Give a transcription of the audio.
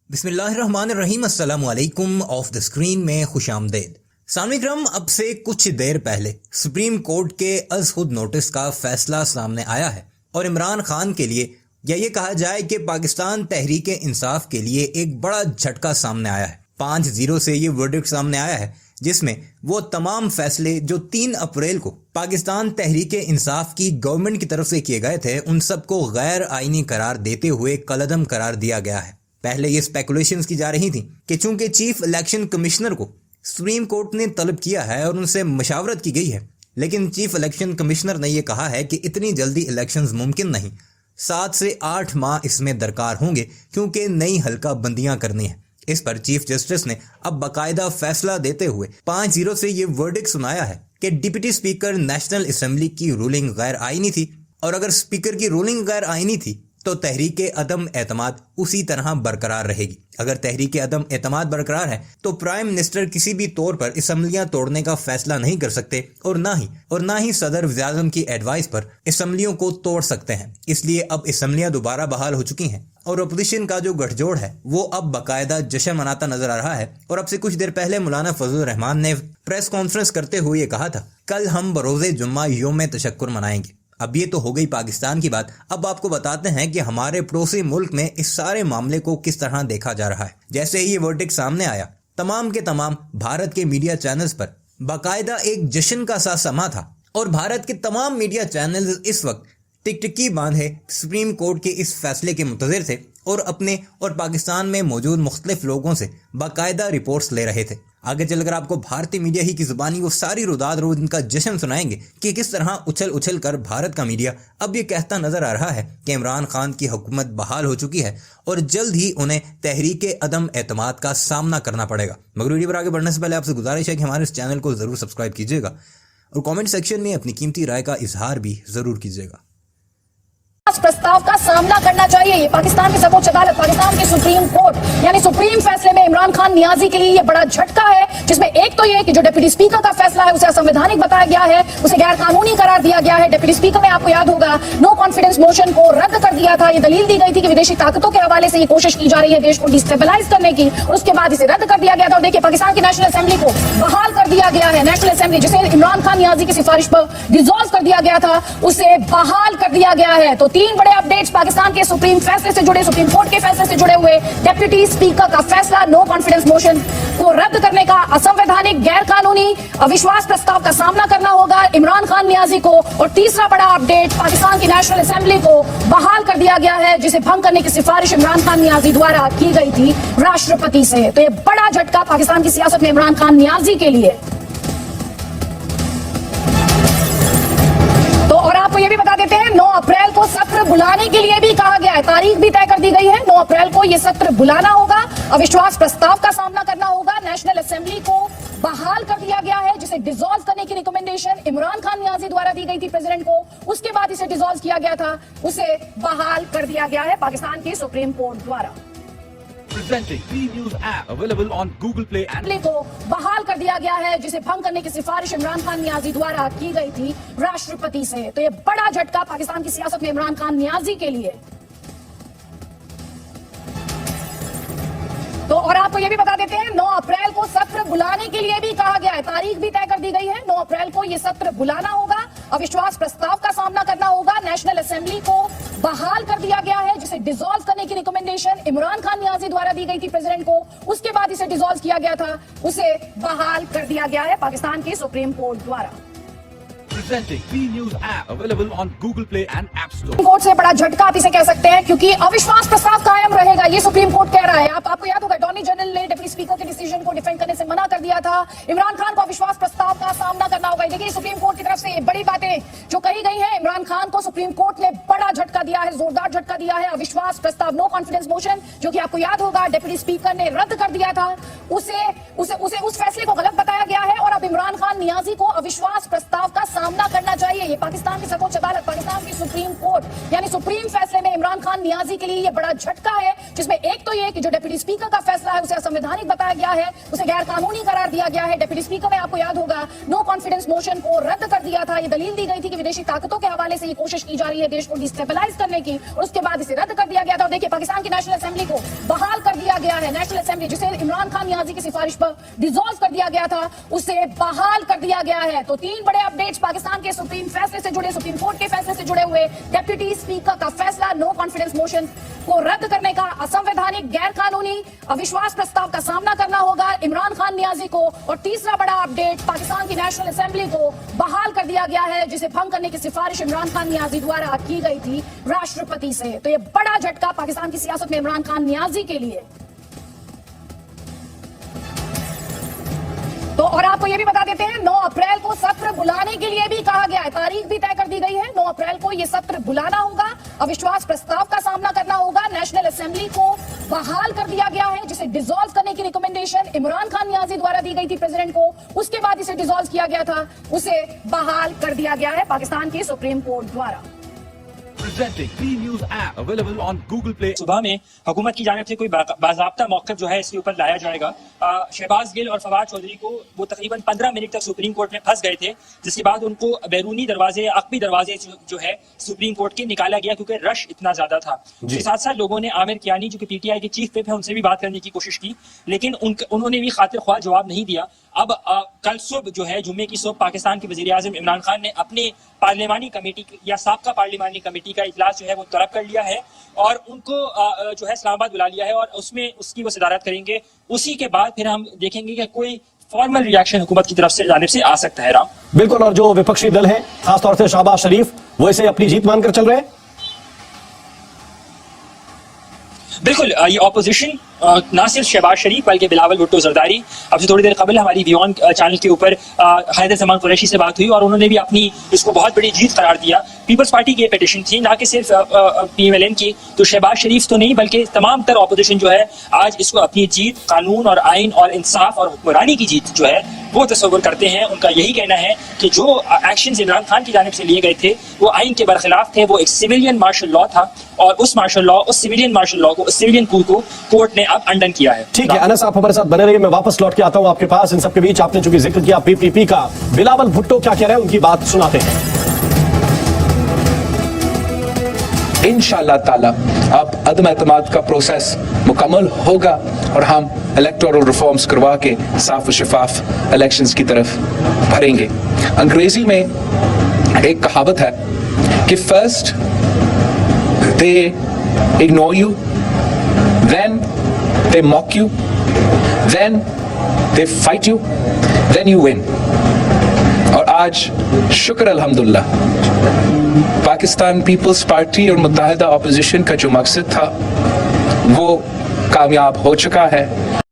बिस्मिल्लाहिर्रहमानिर्रहीम अस्सलामुअलैकुम of the screen में खुशामदीद। सामने क्रम अब से कुछ देर पहले सुप्रीम कोर्ट के अज़हुद नोटिस का फैसला सामने आया है और इमरान खान के लिए या ये कहा जाए कि पाकिस्तान तहरीक इंसाफ के लिए एक बड़ा झटका सामने आया है। 5-0 से ये वर्डिक्ट सामने आया है जिसमें वो तमाम फैसले जो 3 अप्रैल को पाकिस्तान तहरीक इंसाफ की गवर्नमेंट की तरफ से किए गए थे उन सबको गैर आईनी करार देते हुए कलअदम करार दिया गया है। पहले ये स्पेकुलेशंस की जा रही थी कि चूंकि चीफ इलेक्शन कमिश्नर को सुप्रीम कोर्ट ने तलब किया है और उनसे मशावरत की गई है, लेकिन चीफ इलेक्शन कमिश्नर ने यह कहा है कि इतनी जल्दी इलेक्शंस मुमकिन नहीं, 7 से 8 माह इसमें दरकार होंगे क्योंकि नई हल्का बंदियां करनी है। इस पर चीफ जस्टिस ने अब बाकायदा फैसला देते हुए 5-0 से ये वर्डिक्ट सुनाया है कि डिप्टी स्पीकर नेशनल असेंबली की रूलिंग गैर आईनी थी और अगर स्पीकर की रूलिंग गैर आईनी थी तो तहरीक अदम एतमाद उसी तरह बरकरार रहेगी। अगर तहरीक अदम एतमाद बरकरार है तो प्राइम मिनिस्टर किसी भी तौर पर असम्बलियां तोड़ने का फैसला नहीं कर सकते और ना ही सदर वज़ीर-ए-आज़म की एडवाइस पर असम्बलियों को तोड़ सकते हैं। इसलिए अब असम्बलियां दोबारा बहाल हो चुकी हैं और अपोजिशन का जो गठजोड़ है वो अब बाकायदा जश्न मनाता नजर आ रहा है। और अब से कुछ देर पहले मौलाना फजलुर रहमान ने प्रेस कॉन्फ्रेंस करते हुए कहा था, कल हम बरोज़े जुम्मा यौम तशक्कुर मनाएंगे। अब ये तो हो गई पाकिस्तान की बात। अब आपको बताते हैं कि हमारे पड़ोसी मुल्क में इस सारे मामले को किस तरह देखा जा रहा है। जैसे ही ये वर्डिक्ट सामने आया, तमाम के तमाम भारत के मीडिया चैनल्स पर बाकायदा एक जश्न का सा समा था और भारत के तमाम मीडिया चैनल्स इस वक्त टिकटिकी बांधे सुप्रीम कोर्ट के इस फैसले के मुंतज़िर थे और अपने और पाकिस्तान में मौजूद मुख्तलिफ लोगों से बाकायदा रिपोर्ट्स ले रहे थे। आगे चलकर आपको भारतीय मीडिया ही की जुबानी वो सारी रुदाद रोज इनका जश्न सुनाएंगे कि किस तरह उछल कर भारत का मीडिया अब ये कहता नजर आ रहा है कि इमरान खान की हुकूमत बहाल हो चुकी है और जल्द ही उन्हें तहरीक अदम एतमाद का सामना करना पड़ेगा। मगर वीडियो पर आगे बढ़ने से पहले आपसे गुजारिश है कि हमारे इस चैनल को जरूर सब्सक्राइब कीजिएगा और कॉमेंट सेक्शन में अपनी कीमती राय का इजहार भी जरूर कीजिएगा। प्रस्ताव का सामना करना चाहिए। ये पाकिस्तान की सर्वोच्च अदालत, पाकिस्तान की सुप्रीम कोर्ट यानी सुप्रीम फैसले में इमरान खान नियाजी के लिए ये बड़ा झटका है, जिसमें एक तो ये कि जो डिप्टी स्पीकर का फैसला है उसे असंवैधानिक बताया गया है, उसे गैर कानूनी करार दिया गया है। डिप्टी स्पीकर ने, आपको याद होगा, नो कॉन्फिडेंस मोशन को रद्द कर दिया था। ये दलील दी गई थी कि विदेशी ताकतों के हवाले से ये कोशिश की जा रही है देश को डिस्टेबलाइज करने की, और उसके बाद इसे रद्द कर दिया गया था। और देखिए, पाकिस्तान की नेशनल असेंबली को बहाल कर दिया गया है। नेशनल असेंबली जिसे इमरान खान नियाजी की सिफारिश पर डिसॉल्व कर दिया गया था, उसे बहाल कर दिया गया है। तो 3 बड़े अपडेट्स पाकिस्तान के सुप्रीम फैसले से जुड़े, सुप्रीम कोर्ट के फैसले से जुड़े हुए। डिप्टी स्पीकर का फैसला नो कॉन्फिडेंस मोशन को रद्द करने का, असंवैधानिक, गैर कानूनी, अविश्वास प्रस्ताव का सामना करना होगा इमरान खान नियाजी को। और तीसरा बड़ा अपडेट, पाकिस्तान की नेशनल असेंबली को बहाल कर दिया गया है जिसे भंग करने की सिफारिश इमरान खान नियाजी द्वारा की गई थी राष्ट्रपति से। तो यह बड़ा झटका पाकिस्तान की सियासत में इमरान खान नियाजी के लिए। और आपको ये भी बता देते हैं, 9 अप्रैल को सत्र बुलाने के लिए भी कहा गया है, तारीख भी तय कर दी गई है। 9 अप्रैल को यह सत्र बुलाना होगा, अविश्वास प्रस्ताव का सामना करना होगा। नेशनल असेंबली को बहाल कर दिया गया है जिसे डिसॉल्व करने की रिकमेंडेशन इमरान खान नियाजी द्वारा दी गई थी प्रेसिडेंट को, उसके बाद इसे डिसॉल्व किया गया था, उसे बहाल कर दिया गया है पाकिस्तान की सुप्रीम कोर्ट द्वारा। Presenting News app available on Google Play and को बहाल कर दिया गया है जिसे भंग करने की सिफारिश इमरान खान नियाजी द्वारा की गई थी राष्ट्रपति से। तो यह बड़ा झटका पाकिस्तान की सियासत में इमरान खान नियाजी के लिए। तो और आपको ये भी बता देते हैं, 9 अप्रैल को सत्र बुलाने के लिए भी कहा गया है, तारीख भी तय कर दी गई है। 9 अप्रैल को यह सत्र बुलाना होगा, अविश्वास प्रस्ताव का सामना करना होगा। नेशनल असेंबली को बहाल कर दिया गया है जिसे डिसॉल्व करने की रिकमेंडेशन इमरान खान नियाजी द्वारा दी गई थी प्रेसिडेंट को, उसके बाद इसे डिसॉल्व किया गया था, उसे बहाल कर दिया गया है पाकिस्तान की सुप्रीम कोर्ट द्वारा। presenting News app available on Google Play and App Store. Court से बड़ा झटका आप इसे कह सकते हैं क्योंकि अविश्वास प्रस्ताव कायम रहेगा, ये सुप्रीम कोर्ट कह रहा है। आपको याद होगा, अटॉर्नी जनरल ने डिप्टी स्पीकर के डिसीजन को डिफेंड करने से मना कर दिया था। इमरान खान को अविश्वास प्रस्ताव का सामना करना होगा। देखिए, सुप्रीम कोर्ट की तरफ से बड़ी बातें जो कही गई हैं, इमरान खान को सुप्रीम कोर्ट ने बड़ा झटका दिया है, जोरदार झटका दिया है। अविश्वास प्रस्ताव, नो कॉन्फिडेंस मोशन, जो कि आपको याद होगा डिप्टी स्पीकर ने रद्द कर दिया था, उस फैसले को गलत बताया गया है और अब इमरान खान नियाजी को अविश्वास प्रस्ताव का सामना करना चाहिए। ये पाकिस्तान की सर्वोच्च अदालत, पाकिस्तान की सुप्रीम कोर्ट यानी सुप्रीम फैसले में इमरान खान नियाजी के लिए ये बड़ा झटका है, जिसमें एक तो ये कि जो डिप्टी स्पीकर का फैसला है उसे असंवैधानिक बताया गया है, उसे गैर कानूनी करार दिया गया है। डिप्टी स्पीकर ने, आपको याद होगा, नो कॉन्फिडेंस मोशन को रद्द कर दिया था। ये दलील दी गई थी कि विदेशी ताकतों के हवाले से ये कोशिश की जा रही है देश को डिस्टेबलाइज स्टेबलाइज करने की, और उसके बाद इसे रद्द कर दिया गया था। और देखिए पाकिस्तान की नेशनल असेंबली को बहाल कर दिया गया है। नेशनल असेंबली जिसे इमरान खान नियाजी की सिफारिश पर डिसॉल्व कर दिया गया था, उसे बहाल कर दिया गया है। तो 3 बड़े अपडेट्स पाकिस्तान के सुप्रीम फैसले से जुड़े, सुप्रीम कोर्ट के फैसले से जुड़े हुए। डिप्टी स्पीकर का फैसला नो कॉन्फिडेंस मोशन को रद्द करने का, असंवैधानिक, गैर कानूनी, अविश्वास प्रस्ताव का सामना करना होगा इमरान खान नियाजी को। और तीसरा बड़ा अपडेट, पाकिस्तान की नेशनल असेंबली को बहाल कर दिया गया है जिसे भंग करने की सिफारिश इमरान खान नियाजी द्वारा की गई थी राष्ट्रपति से। तो ये बड़ा झटका पाकिस्तान की सियासत में इमरान खान नियाजी के लिए। तो और आपको ये भी बता देते हैं 9 अप्रैल को सत्र बुलाने के लिए भी कहा गया है, तारीख भी तय कर दी गई है। 9 अप्रैल को ये सत्र बुलाना होगा, अविश्वास प्रस्ताव का सामना करना होगा। नेशनल असेंबली को बहाल कर दिया गया है जिसे डिसॉल्व करने की रिकमेंडेशन इमरान खान नियाजी द्वारा दी गई थी प्रेसिडेंट को, उसके बाद इसे डिसॉल्व किया गया था, उसे बहाल कर दिया गया है पाकिस्तान की सुप्रीम कोर्ट द्वारा। Presenting B News app available on Google Play. सुबह में हुकूमत की जानिब से कोई बाज़ाब्ता मौक़िफ़ जो है इसके ऊपर लाया जाएगा। शहबाज गिल और फवाद चौधरी को वो तकरीबन 15 मिनट तक सुप्रीम कोर्ट में फंस गए थे, जिसके बाद उनको बैरूनी दरवाजे, अक़बी दरवाजे जो है सुप्रीम कोर्ट के निकाला गया क्योंकि रश इतना ज़्यादा था। इसके साथ साथ लोगों ने आमिर कियानी जो कि PTI के चीफ विप है उनसे भी बात करने की कोशिश की, लेकिन उन्होंने भी खातिर ख्वाह जवाब नहीं दिया। अब कल सुबह जो है जुम्मे की सुबह पाकिस्तान के वज़ीर आज़म इमरान खान ने अपनी पार्लिमानी कमेटी या साबका पार्लिमानी कमेटी का इजलास जो है वो तलब कर लिया है और उनको जो है इस्लामाबाद बुला लिया है और उसमें उसकी वो सदारत करेंगे। उसी के बाद फिर हम देखेंगे कि कोई फॉर्मल रिएक्शन हुकूमत की तरफ से जानिब से आ सकता है। राम बिल्कुल, और जो विपक्षी दल है खासतौर से शहबाज शरीफ वो इसे अपनी जीत मानकर चल रहे हैं। बिल्कुल, ये ऑपोजिशन ना सिर्फ शहबाज शरीफ बल्कि बिलावल भुट्टो जरदारी, अब से थोड़ी देर कबल हमारी व्यूऑन चैनल के ऊपर हैदर जमान कुरैशी से बात हुई और उन्होंने भी अपनी इसको बहुत बड़ी जीत करार दिया। पीपल्स पार्टी की पिटीशन थी, ना कि सिर्फ PMLN की, तो शहबाज शरीफ तो नहीं बल्कि तमाम तर ऑपोजिशन जो है आज इसको अपनी जीत, कानून और आइन और इंसाफ और हुक्मरानी की जीत जो है वो तस्वुर करते हैं। उनका यही कहना है कि जो एक्शन इमरान खान की जानिब से लिए गए थे वो आइन के बरखिलाफ थे, वो एक सिविलियन मार्शल लॉ था और उस मार्शल लॉ, उस सिविलियन मार्शल लॉ को, उस सिविलियन कू को कोर्ट ने अब अंडन किया है। ठीक है अनस, आप हमारे साथ बने रहिए, मैं वापस लौट के आता हूं आपके पास। इन सबके बीच आपने चूंकि जिक्र किया PPP का, बिलावल भुट्टो क्या कह रहे हैं उनकी बात सुनाते हैं। इंशाअल्लाह ताला अब अदम एतमाद का प्रोसेस मुकम्मल होगा और हम इलेक्टोरल रिफॉर्म्स करवा के साफ शफाफ इलेक्शंस की तरफ भरेंगे। अंग्रेजी में एक कहावत है कि first they ignore you, then they mock you, then they fight you, then you win. और आज शुक्र अल्हम्दुलिल्लाह पाकिस्तान पीपल्स पार्टी और मुत्तहिदा ऑपोजिशन का जो मकसद था वो कामयाब हो चुका है।